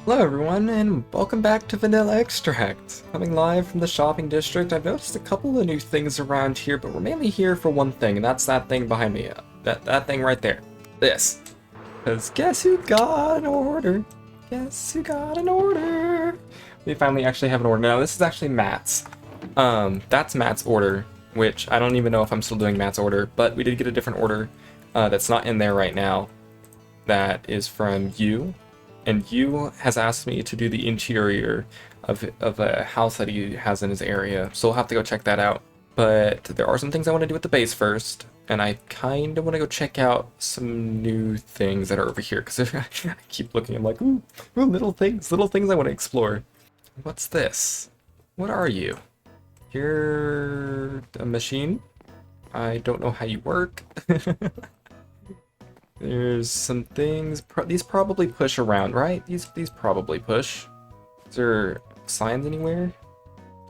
Hello everyone, and welcome back to Vanilla Extract. Coming live from the shopping district, I've noticed a couple of new things around here, but we're mainly here for one thing, and that's that thing behind me. That thing right there. This. Because guess who got an order? Guess who got an order? We finally actually have an order. Now, this is actually Matt's. That's Matt's order, which I don't even know if I'm still doing Matt's order, but we did get a different order that's not in there right now. That is from you. And you has asked me to do the interior of a house that he has in his area, so we'll have to go check that out. But there are some things I want to do with the base first, and I kind of want to go check out some new things that are over here, because I keep looking, I'm like, ooh, little things I want to explore. What's this? What are you? You're a machine? I don't know how you work. There's some things. These probably push around, right? These probably push. Is there signs anywhere?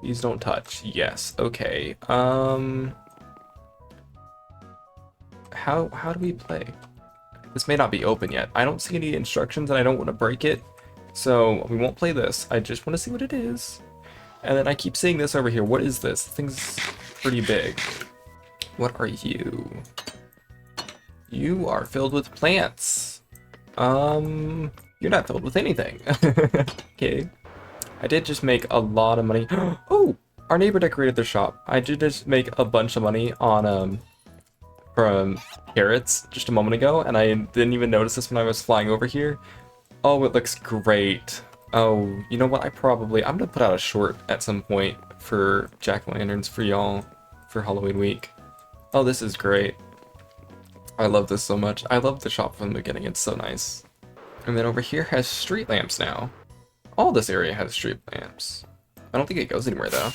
These don't touch. Yes. Okay. How do we play? This may not be open yet. I don't see any instructions, and I don't want to break it, so we won't play this. I just want to see what it is. And then I keep seeing this over here. What is this? This thing's pretty big. What are you? You are filled with plants. You're not filled with anything. Okay. I did just make a lot of money. Oh, our neighbor decorated their shop. I did just make a bunch of money on from carrots just a moment ago, and I didn't even notice this when I was flying over here. Oh, it looks great. Oh, you know what? I'm gonna put out a short at some point for jack-o'-lanterns for y'all for Halloween week. Oh, this is great. I love this so much. I love the shop from the beginning. It's so nice. And then over here has street lamps now. All this area has street lamps. I don't think it goes anywhere though.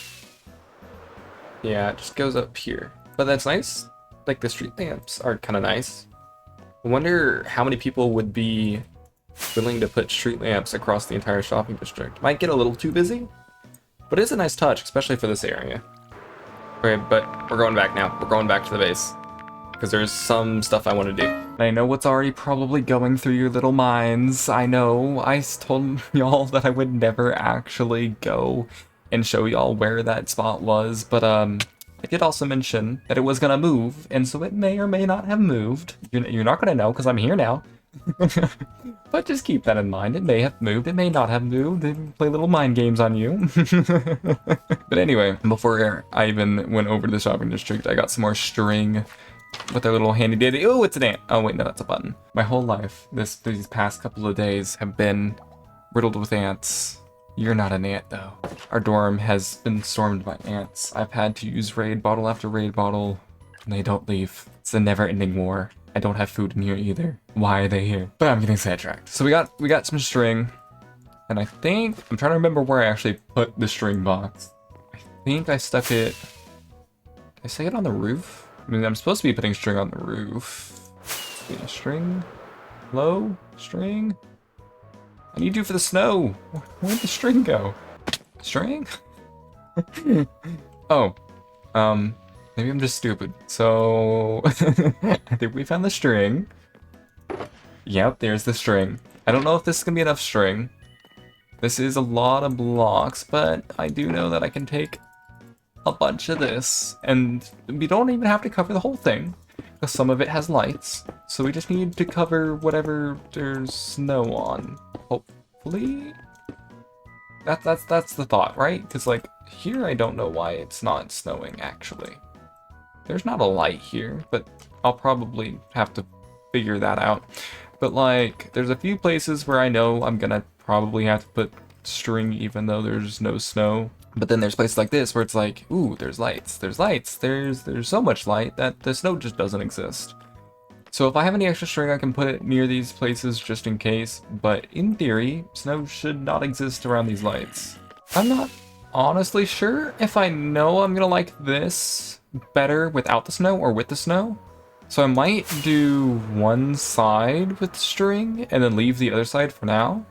Yeah, it just goes up here. But that's nice. Like, the street lamps are kind of nice. I wonder how many people would be willing to put street lamps across the entire shopping district. Might get a little too busy, but it's a nice touch, especially for this area. Okay, but we're going back now. We're going back to the base, because there's some stuff I want to do. I know what's already probably going through your little minds. I know I told y'all that I would never actually go and show y'all where that spot was, but I did also mention that it was gonna move, and so it may or may not have moved. You're not gonna know because I'm here now. But just keep that in mind. It may have moved, it may not have moved. They play little mind games on you. But anyway, before I even went over to the shopping district, I got some more string with their little handy dandy. Oh, it's an ant. Oh wait, no, that's a button. My whole life, these past couple of days have been riddled with ants. You're not an ant though. Our dorm has been stormed by ants. I've had to use raid bottle after raid bottle, and they don't leave. It's a never-ending war. I don't have food in here either. Why are they here? But I'm getting sidetracked. So we got some string, and I think I'm trying to remember where I actually put the string box. I think I stuck it. Did I stick it on the roof? I mean, I'm supposed to be putting string on the roof. Yeah, string. Low. String. I need you for the snow. Where'd the string go? String? Oh. Maybe I'm just stupid. So, I think we found the string. Yep, there's the string. I don't know if this is gonna be enough string. This is a lot of blocks, but I do know that I can take a bunch of this, and we don't even have to cover the whole thing, because some of it has lights, so we just need to cover whatever there's snow on. Hopefully that's the thought, right? Because like here, I don't know why it's not snowing actually. There's not a light here, but I'll probably have to figure that out. But like, there's a few places where I know I'm gonna probably have to put string even though there's no snow. But then there's places like this where it's like, ooh, there's lights, there's so much light that the snow just doesn't exist. So if I have any extra string, I can put it near these places just in case, but in theory, snow should not exist around these lights. I'm not honestly sure if I know I'm gonna like this better without the snow or with the snow. So I might do one side with string and then leave the other side for now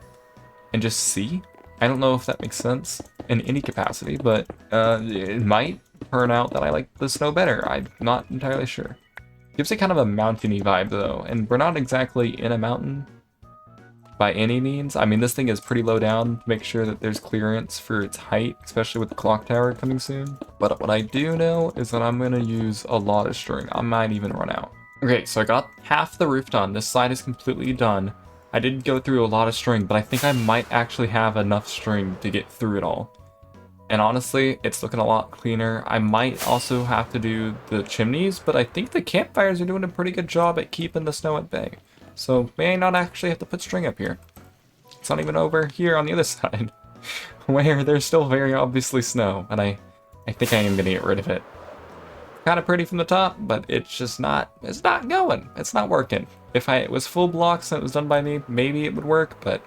and just see. I don't know if that makes sense in any capacity, but it might turn out that I like the snow better. I'm not entirely sure. Gives it kind of a mountainy vibe though, and we're not exactly in a mountain, by any means. I mean, this thing is pretty low down to make sure that there's clearance for its height, especially with the clock tower coming soon. But what I do know is that I'm going to use a lot of string. I might even run out. Okay, so I got half the roof done. This side is completely done. I did go through a lot of string, but I think I might actually have enough string to get through it all. And honestly, it's looking a lot cleaner. I might also have to do the chimneys, but I think the campfires are doing a pretty good job at keeping the snow at bay. So may not actually have to put string up here. It's not even over here on the other side, where there's still very obviously snow, and I think I am gonna get rid of it. Kind of pretty from the top, but it's just not, it's not going. It's not working. If it was full blocks and it was done by me, maybe it would work, but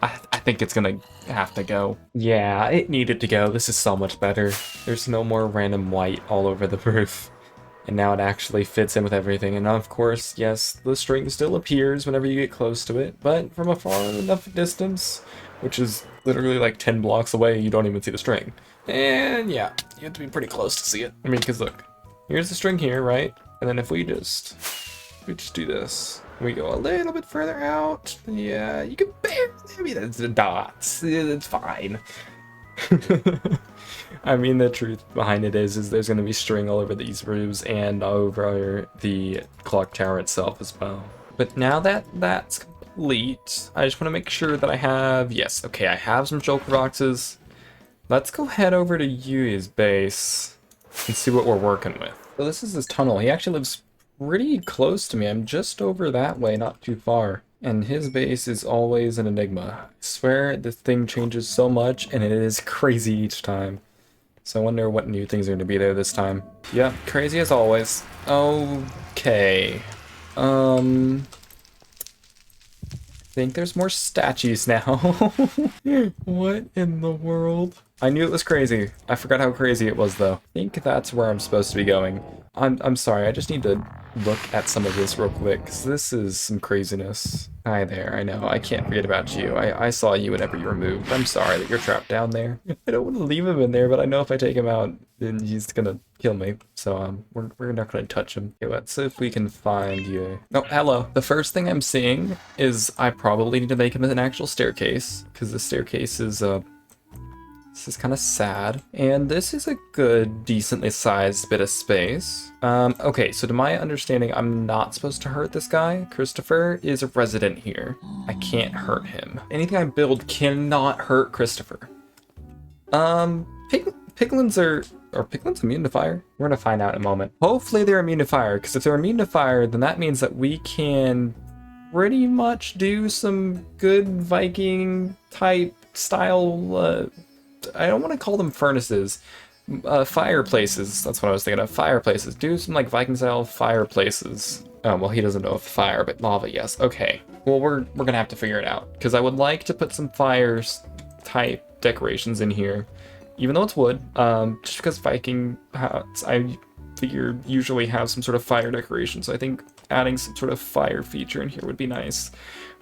I think it's gonna have to go. Yeah, it needed to go. This is so much better. There's no more random white all over the roof. And now it actually fits in with everything. And of course, yes, the string still appears whenever you get close to it, but from a far enough distance, which is literally like 10 blocks away, you don't even see the string. And yeah, you have to be pretty close to see it. I mean, because look, here's the string here, right? And then if we just do this, we go a little bit further out. Yeah, you can barely, I mean, that's the dots. It's fine. I mean, the truth behind it is there's going to be string all over these roofs and over the clock tower itself as well. But now that that's complete, I just want to make sure that I have, yes, okay, I have some shulker boxes. Let's go head over to Yui's base and see what we're working with. So this is his tunnel. He actually lives pretty close to me. I'm just over that way, not too far. And his base is always an enigma. I swear this thing changes so much and it is crazy each time. So I wonder what new things are going to be there this time. Yeah, crazy as always. Okay. I think there's more statues now. What in the world? I knew it was crazy. I forgot how crazy it was though. I think that's where I'm supposed to be going. I'm sorry, I just need to look at some of this real quick, because this is some craziness. Hi there, I know, I can't forget about you. I saw you whenever you were moved. I'm sorry that you're trapped down there. I don't want to leave him in there, but I know if I take him out, then he's gonna kill me. So we're not gonna touch him. Okay, let's see if we can find you. Oh, hello. The first thing I'm seeing is I probably need to make him an actual staircase, because the staircase is this is kind of sad. And this is a good, decently sized bit of space. Okay, so to my understanding, I'm not supposed to hurt this guy. Christopher is a resident here. I can't hurt him. Anything I build cannot hurt Christopher. Piglins are piglins immune to fire? We're gonna find out in a moment. Hopefully they're immune to fire, because if they're immune to fire, then that means that we can pretty much do some good Viking type style, I don't want to call them furnaces, fireplaces. That's what I was thinking of, fireplaces. Do some like Viking style fireplaces. Oh, well, he doesn't know of fire, but lava, yes. Okay, well, we're gonna have to figure it out, because I would like to put some fires type decorations in here, even though it's wood, just because Viking hats, I figure, usually have some sort of fire decoration, so I think adding some sort of fire feature in here would be nice.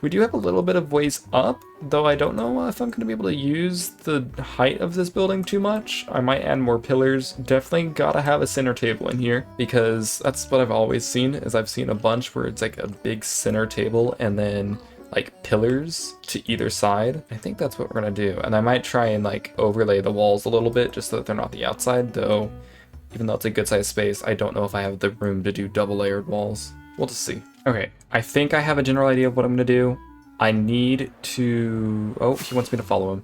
We do have a little bit of ways up, though I don't know if I'm going to be able to use the height of this building too much. I might add more pillars. Definitely gotta have a center table in here, because that's what I've always seen, is I've seen a bunch where it's like a big center table and then like pillars to either side. I think that's what we're going to do. And I might try and like overlay the walls a little bit just so that they're not the outside, though even though it's a good sized space, I don't know if I have the room to do double layered walls. We'll just see. Okay, I think I have a general idea of what I'm gonna do. I need to... Oh, he wants me to follow him.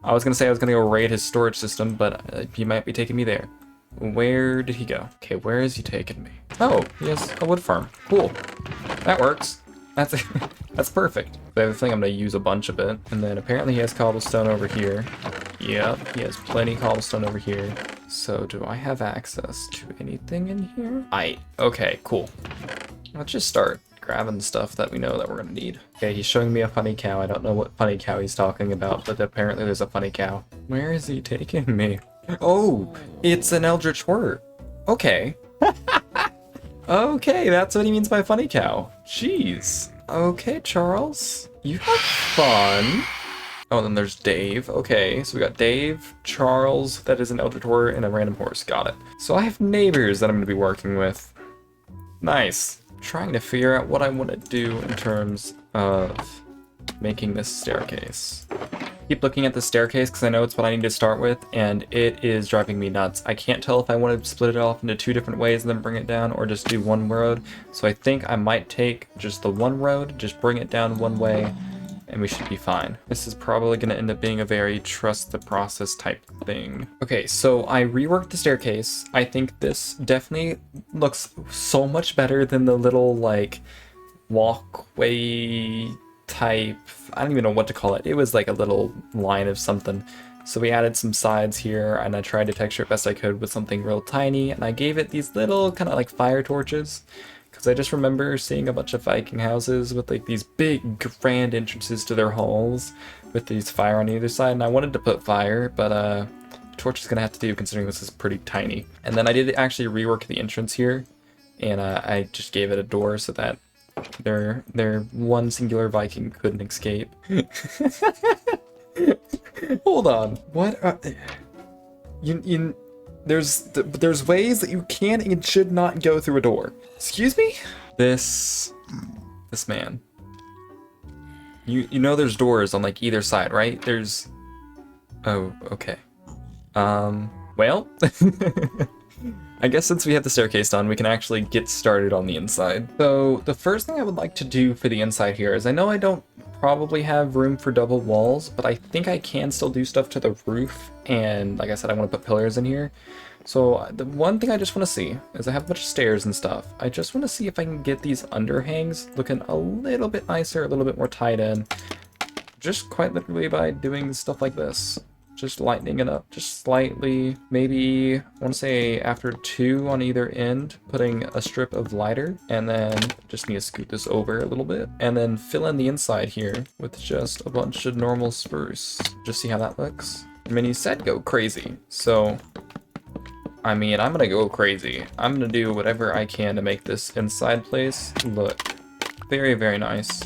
I was gonna say I was gonna go raid his storage system, but he might be taking me there. Where did he go? Okay, where is he taking me? Oh, he has a wood farm. Cool. That works. That's that's perfect. The other thing, I'm gonna use a bunch of it. And then apparently he has cobblestone over here. Yep, he has plenty of cobblestone over here. So do I have access to anything in here? Okay, cool. Let's just start grabbing stuff that we know that we're gonna need. Okay, he's showing me a funny cow. I don't know what funny cow he's talking about, but apparently there's a funny cow. Where is he taking me? Oh, it's an eldritch word. Okay. Okay, that's what he means by funny cow. Jeez. Okay, Charles. You have fun. Oh, and then there's Dave. Okay, so we got Dave, Charles, that is an eldritch word, and a random horse. Got it. So I have neighbors that I'm gonna be working with. Nice. Trying to figure out what I want to do in terms of making this staircase. Keep looking at the staircase because I know it's what I need to start with, and it is driving me nuts. I can't tell if I want to split it off into 2 different ways and then bring it down, or just do 1 road. So I think I might take just the 1 road, just bring it down 1 way, and we should be fine. This is probably going to end up being a very trust the process type thing. Okay, so I reworked the staircase. I think this definitely looks so much better than the little like walkway type, I don't even know what to call it. It was like a little line of something. So we added some sides here, and I tried to texture it best I could with something real tiny, and I gave it these little kind of like fire torches, because I just remember seeing a bunch of Viking houses with like these big grand entrances to their halls with these fire on either side, and I wanted to put fire, but torch is gonna have to do considering this is pretty tiny. And then I did actually rework the entrance here, and I just gave it a door so that their one singular Viking couldn't escape. Hold on. What? There's ways that you can and should not go through a door. Excuse me? This man. You know there's doors on like either side, right? There's. Oh, okay. Well. I guess since we have the staircase done, we can actually get started on the inside. So the first thing I would like to do for the inside here is I know I don't probably have room for double walls, but I think I can still do stuff to the roof. And like I said, I want to put pillars in here. So the one thing I just want to see is I have a bunch of stairs and stuff. I just want to see if I can get these underhangs looking a little bit nicer, a little bit more tied in. Just quite literally by doing stuff like this. Just lightening it up just slightly. Maybe, I want to say after 2 on either end, putting a strip of lighter, and then just need to scoot this over a little bit, and then fill in the inside here with just a bunch of normal spruce. Just see how that looks. I mean, you said go crazy, so I mean, I'm gonna go crazy. I'm gonna do whatever I can to make this inside place look very, very nice.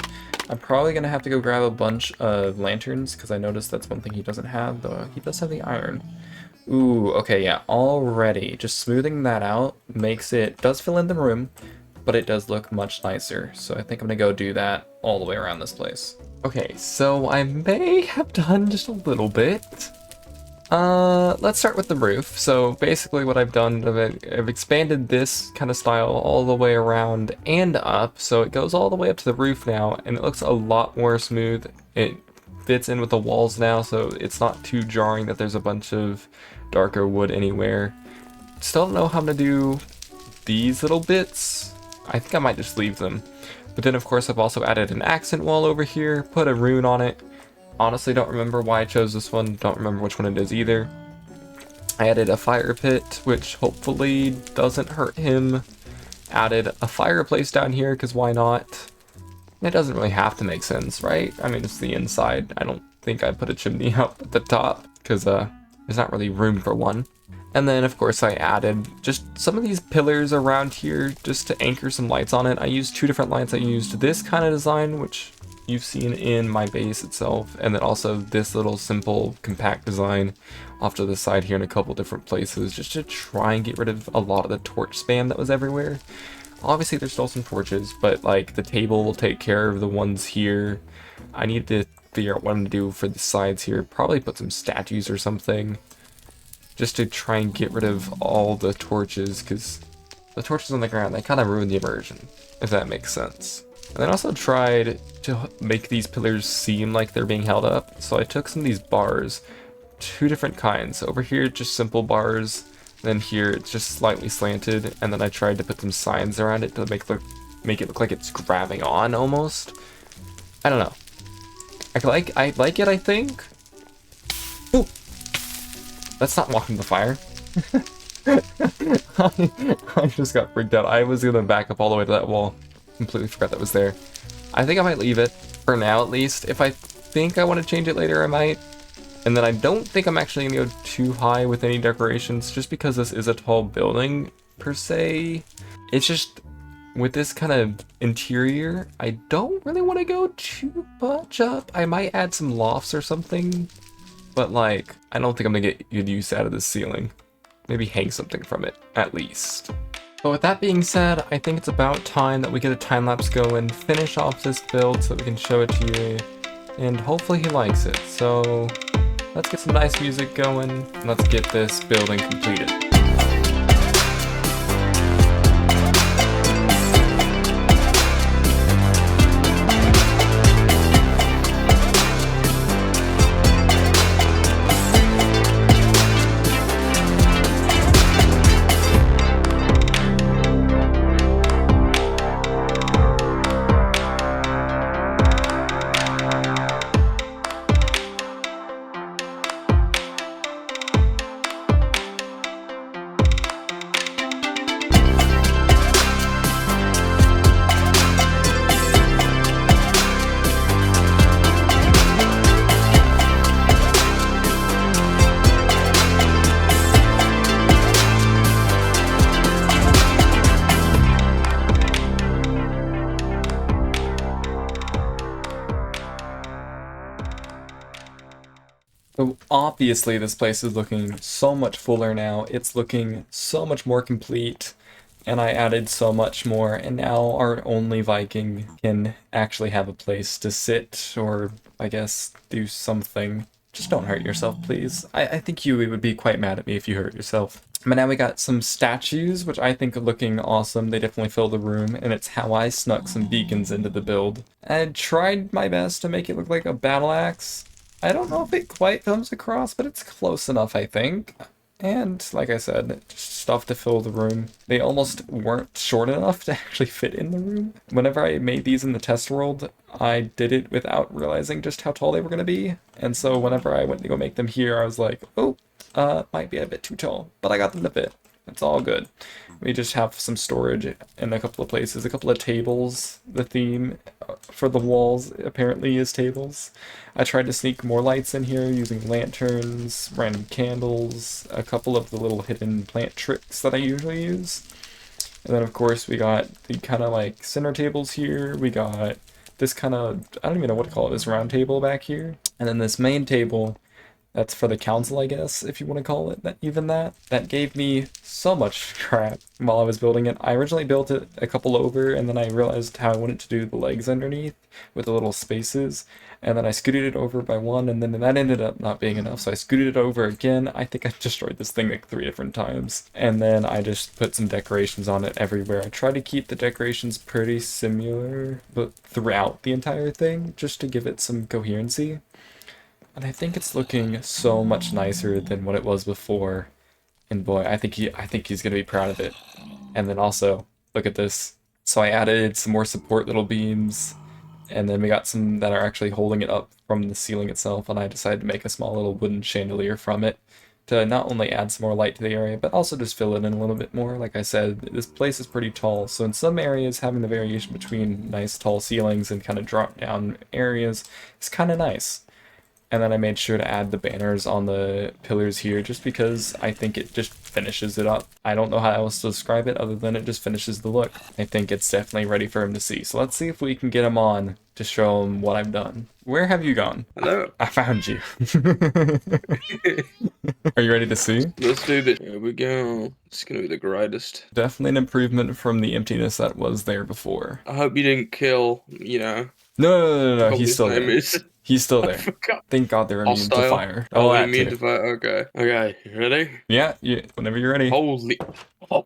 I'm probably gonna have to go grab a bunch of lanterns because I noticed that's one thing he doesn't have, though he does have the iron. Ooh, okay, yeah, already. Just smoothing that out does fill in the room, but it does look much nicer. So I think I'm gonna go do that all the way around this place. Okay, so I may have done just a little bit. Let's start with the roof. So basically what I've done, I've expanded this kind of style all the way around and up, so it goes all the way up to the roof now, and it looks a lot more smooth. It fits in with the walls now, so it's not too jarring that there's a bunch of darker wood anywhere. Still don't know how I'm gonna do these little bits. I think I might just leave them. But then of course I've also added an accent wall over here, put a rune on it. Honestly, don't remember why I chose this one. Don't remember which one it is either. I added a fire pit, which hopefully doesn't hurt him. Added a fireplace down here, because why not? It doesn't really have to make sense, right? I mean, it's the inside. I don't think I put a chimney out at the top, because there's not really room for one. And then, of course, I added just some of these pillars around here, just to anchor some lights on it. I used 2 different lights. I used this kind of design, which you've seen in my base itself, and then also this little simple compact design off to the side here in a couple different places, just to try and get rid of a lot of the torch spam that was everywhere. Obviously there's still some torches, but like the table will take care of the ones here. I need to figure out what I'm gonna do for the sides here. Probably put some statues or something, just to try and get rid of all the torches, because the torches on the ground, they kind of ruin the immersion, if that makes sense. And then I also tried to make these pillars seem like they're being held up. So I took some of these bars, 2 different kinds. Over here, just simple bars. Then here, it's just slightly slanted. And then I tried to put some signs around it to make it look like it's grabbing on almost. I don't know. I like it, I think. Ooh! Let's not walk into the fire. I just got freaked out. I was gonna back up all the way to that wall. Completely forgot that was there. I think I might leave it for now, at least. If I think I want to change it later, I might. And then I don't think I'm actually gonna go too high with any decorations, just because this is a tall building per se. It's just with this kind of interior, I don't really want to go too much up. I might add some lofts or something, but like I don't think I'm gonna get good use out of this ceiling. Maybe hang something from it at least. But with that being said, I think it's about time that we get a time lapse going, finish off this build so that we can show it to you and hopefully he likes it. So let's get some nice music going, and let's get this building completed. So obviously this place is looking so much fuller now. It's looking so much more complete, and I added so much more, and now our only Viking can actually have a place to sit, or I guess do something. Just don't hurt yourself, please. I think you would be quite mad at me if you hurt yourself. But now we got some statues, which I think are looking awesome. They definitely fill the room, and it's how I snuck some beacons into the build. I tried my best to make it look like a battle axe. I don't know if it quite comes across, but it's close enough, I think. And like I said, just stuff to fill the room. They almost weren't short enough to actually fit in the room. Whenever I made these in the test world, I did it without realizing just how tall they were going to be. And so whenever I went to go make them here, I was like, oh, might be a bit too tall. But I got them to fit. It's all good. We just have some storage in a couple of places, a couple of tables. The theme for the walls apparently is tables. I tried to sneak more lights in here using lanterns, random candles, a couple of the little hidden plant tricks that I usually use. And then of course we got the kind of like center tables here. We got this kind of, I don't even know what to call it, this round table back here. And then this main table that's for the council, I guess, if you want to call it that. That gave me so much crap while I was building it. I originally built it a couple over, and then I realized how I wanted to do the legs underneath with the little spaces. And then I scooted it over by one, and then that ended up not being enough. So I scooted it over again. I think I destroyed this thing like 3 different times. And then I just put some decorations on it everywhere. I try to keep the decorations pretty similar, but throughout the entire thing, just to give it some coherency. And I think it's looking so much nicer than what it was before. And boy, I think he's gonna be proud of it. And then also, look at this. So I added some more support little beams, and then we got some that are actually holding it up from the ceiling itself, and I decided to make a small little wooden chandelier from it to not only add some more light to the area, but also just fill it in a little bit more. Like I said, this place is pretty tall, so in some areas having the variation between nice tall ceilings and kind of drop down areas is kind of nice. And then I made sure to add the banners on the pillars here just because I think it just finishes it up. I don't know how else to describe it other than it just finishes the look. I think it's definitely ready for him to see. So let's see if we can get him on to show him what I've done. Where have you gone? Hello. I found you. Are you ready to see? Let's do this. Here we go. It's gonna be the greatest. Definitely an improvement from the emptiness that was there before. I hope you didn't kill, No, what he's his still name there. is. He's still I there. forgot. Thank God they're immune to Hostile. fire. Oh, that immune too. to fire. Okay. Okay. You ready? Yeah, whenever you're ready. Holy. I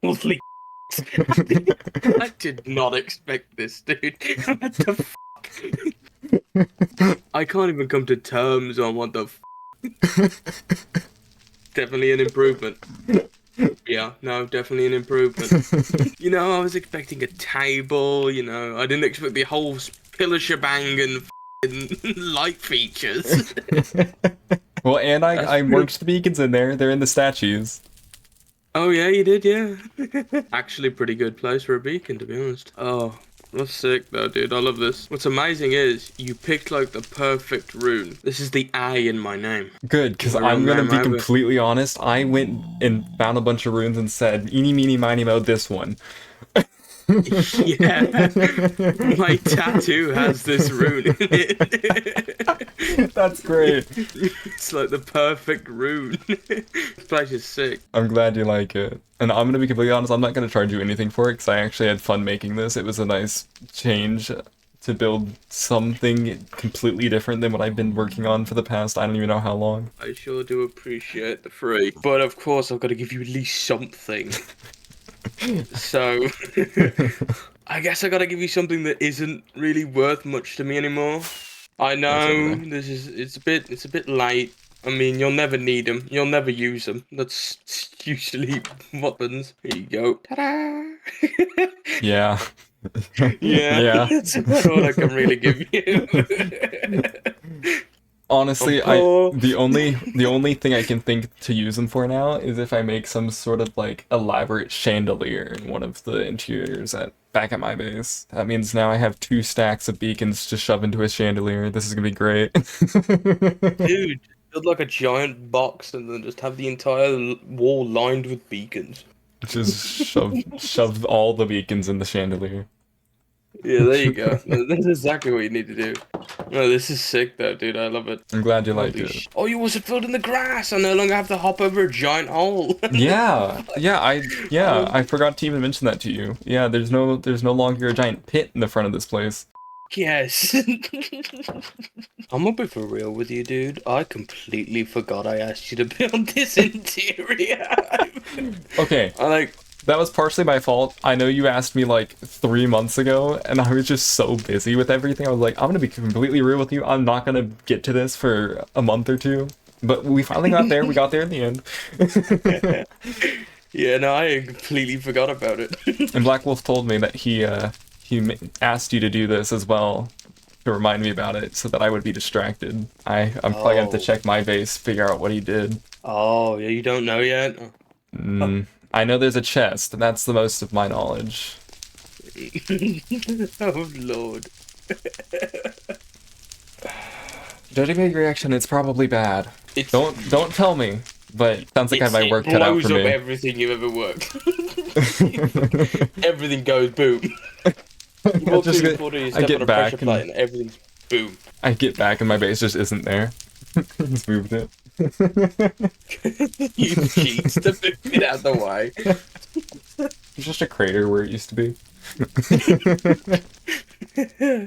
did not expect this, dude. What the fuck? I can't even come to terms on what the Definitely an improvement. Yeah, no, definitely an improvement. I was expecting a table, I didn't expect the whole pillar shebang and light features. Well, and I merged the beacons in there. They're in the statues. Oh, yeah, you did, yeah. Actually, pretty good place for a beacon, to be honest. Oh, that's sick, though, dude. I love this. What's amazing is you picked, like, the perfect rune. This is the A in my name. Good, because I'm going to be completely honest. I went and found a bunch of runes and said, eeny, meeny, miny, mo, this one. Yeah, my tattoo has this rune in it. That's great. It's like the perfect rune. This place is sick. I'm glad you like it. And I'm gonna be completely honest, I'm not gonna charge you anything for it because I actually had fun making this. It was a nice change to build something completely different than what I've been working on for the past I don't even know how long. I sure do appreciate the free, but of course I've got to give you at least something. So, I guess I gotta give you something that isn't really worth much to me anymore. I That's know okay. it's a bit late. I mean, you'll never need them. You'll never use them. That's usually what happens. Here you go. Ta-da! Yeah. Yeah, Yeah. that's about all I can really give you. I'm Honestly, poor. the only thing I can think to use them for now is if I make some sort of like elaborate chandelier in one of the interiors at back at my base. That means now I have 2 stacks of beacons to shove into a chandelier. This is gonna be great. Dude, build like a giant box and then just have the entire wall lined with beacons. Just shove all the beacons in the chandelier. Yeah, there you go. That's exactly what you need to do. No, this is sick though, dude. I love it. I'm glad you like Holy it. sh! Oh, you also filled in the grass. I no longer have to hop over a giant hole. Yeah, Oh, I forgot to even mention that to you. Yeah, there's no longer a giant pit in the front of this place. yes. I'm gonna be for real with you, dude. I completely forgot I asked you to build this interior. Okay, I like. that was partially my fault. I know you asked me like 3 months ago, and I was just so busy with everything. I was like, I'm gonna be completely real with you. I'm not gonna get to this for a month or two. But we finally got there. We got there in the end. Yeah, no, I completely forgot about it. And Black Wolf told me that asked you to do this as well to remind me about it, so that I would be distracted. I'm probably gonna have to Oh. check my base, figure out what he did. Oh, yeah, you don't know yet? I know there's a chest, and that's the most of my knowledge. Oh, Lord. Judging by your reaction, it's probably bad. It's Don't tell me, but sounds like I have my it work cut out blows for up me. everything you've ever worked. Everything goes boom. You walk through the portal, you I step on get a pressure back plate, and and everything's boom. I get back and my base just isn't there. Just moved it. You cheat to move it out of the way. It's just a crater where it used to be.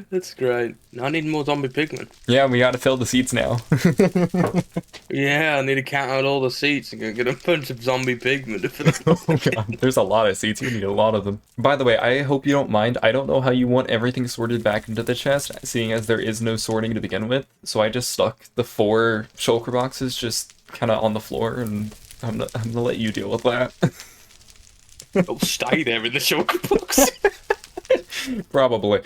That's great. I need more zombie pigmen. Yeah, we gotta fill the seats now. Yeah, I need to count out all the seats and go get a bunch of zombie pigmen to fill Oh god, there's a lot of seats. You need a lot of them. By the way, I hope you don't mind. I don't know how you want everything sorted back into the chest, seeing as there is no sorting to begin with. So I just stuck the 4 shulker boxes just kind of on the floor, and I'm gonna let you deal with that. It'll stay there in the shulker box. Probably.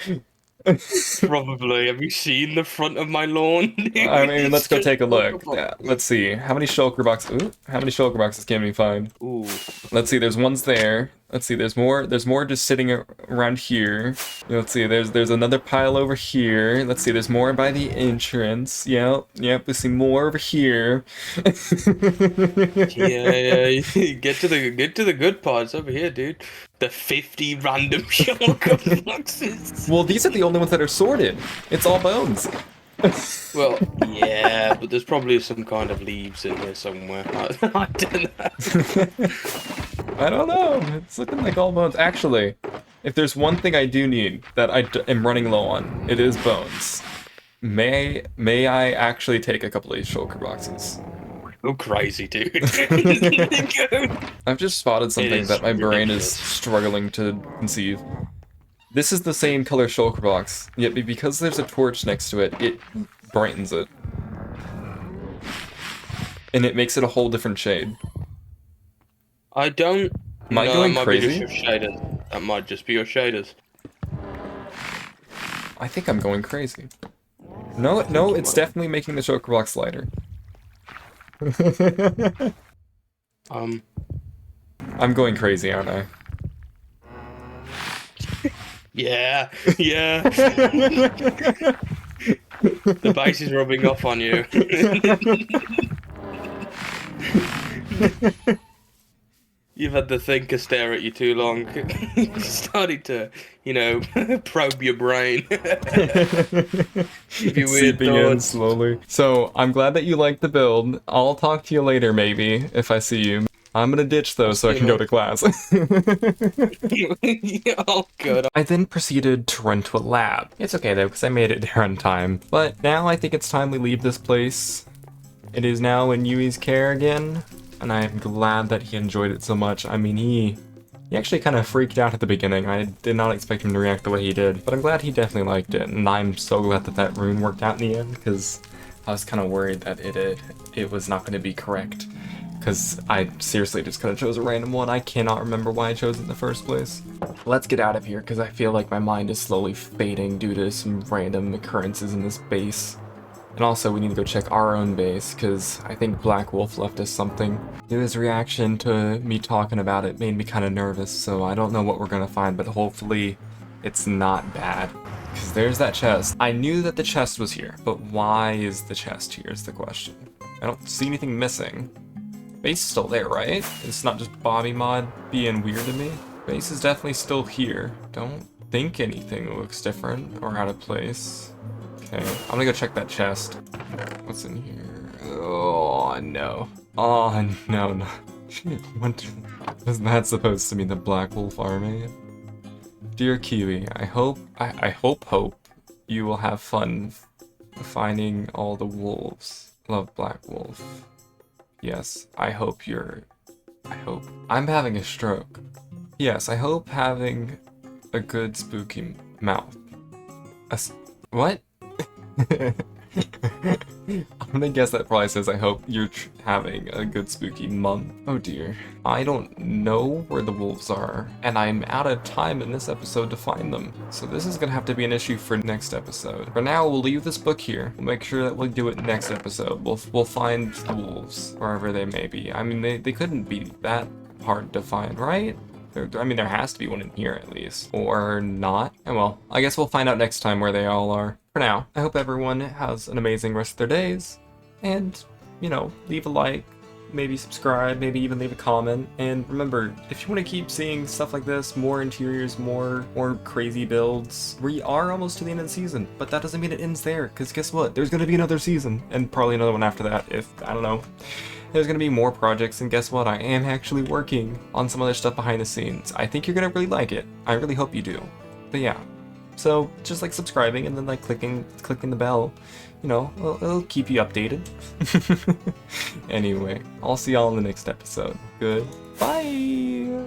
Probably. Have you seen the front of my lawn? I mean, let's It's go just take a look. shulker box. Let's see. How many shulker boxes? Ooh, how many shulker boxes can we find? Ooh. Let's see. There's ones there. Let's see. There's more. There's more just sitting around here. Let's see. There's another pile over here. Let's see. There's more by the entrance. Yep. We see more over here. Yeah. Get to the good parts over here, dude. The 50 random shulker boxes. Well, these are the only ones that are sorted. It's all bones. Well, yeah, but there's probably some kind of leaves in here somewhere. I don't know. I don't know. It's looking like all bones. Actually, if there's one thing I do need that I am running low on, it is bones. May I actually take a couple of these shulker boxes? Go crazy, dude. I've just spotted something is that my brain is ridiculous. struggling to conceive. This is the same color shulker box, yet because there's a torch next to it, it brightens it. And it makes it a whole different shade. I don't. Am I No, going that might crazy? be just your shaders. That might just be your shaders. I think I'm going crazy. No, it's definitely making the shulker box lighter. I'm going crazy, aren't I? Yeah, yeah. The base is rubbing off on you. You've had the thinker stare at you too long. Starting to, probe your brain. Give you It's weird seeping in thoughts. slowly. So, I'm glad that you liked the build. I'll talk to you later, maybe, if I see you. I'm gonna ditch though so I can go to class. Oh, good. I then proceeded to run to a lab. It's okay though, because I made it there on time. But now I think it's time we leave this place. It is now in Yui's care again, and I am glad that he enjoyed it so much. I mean, he actually kind of freaked out at the beginning. I did not expect him to react the way he did, but I'm glad he definitely liked it, and I'm so glad that that rune worked out in the end, because I was kind of worried that it was not going to be correct. Because I seriously just kind of chose a random one. I cannot remember why I chose it in the first place. Let's get out of here, because I feel like my mind is slowly fading due to some random occurrences in this base. And also, we need to go check our own base, because I think Black Wolf left us something. His reaction to me talking about it made me kind of nervous, so I don't know what we're going to find, but hopefully it's not bad. Because there's that chest. I knew that the chest was here, but why is the chest here is the question. I don't see anything missing. Base is still there, right? It's not just Bobby Mod being weird to me. Base is definitely still here. Don't think anything looks different or out of place. Okay, I'm gonna go check that chest. What's in here? Oh no. Oh no, no. What was that supposed to mean? The Black Wolf Army? Dear Kiwi, I hope you will have fun finding all the wolves. Love, Black Wolf. Yes, I hope. I'm having a stroke. Yes, I hope having a good spooky mouth. What? I'm gonna guess that probably says I hope you're having a good spooky month. Oh dear. I don't know where the wolves are, and I'm out of time in this episode to find them. So this is gonna have to be an issue for next episode. For now, we'll leave this book here. We'll make sure that we'll do it next episode. We'll find the wolves, wherever they may be. I mean, they couldn't be that hard to find, right? I mean, there has to be one in here at least. Or not. And well, I guess we'll find out next time where they all are. For now, I hope everyone has an amazing rest of their days. And, you know, leave a like, maybe subscribe, maybe even leave a comment. And remember, if you want to keep seeing stuff like this, more interiors, more crazy builds, we are almost to the end of the season. But that doesn't mean it ends there, because guess what? There's going to be another season. And probably another one after that, if, I don't know. There's going to be more projects, and guess what? I am actually working on some other stuff behind the scenes. I think you're going to really like it. I really hope you do. But yeah. So, just like subscribing and then like clicking the bell, you know, it'll keep you updated. Anyway, I'll see y'all in the next episode. Goodbye!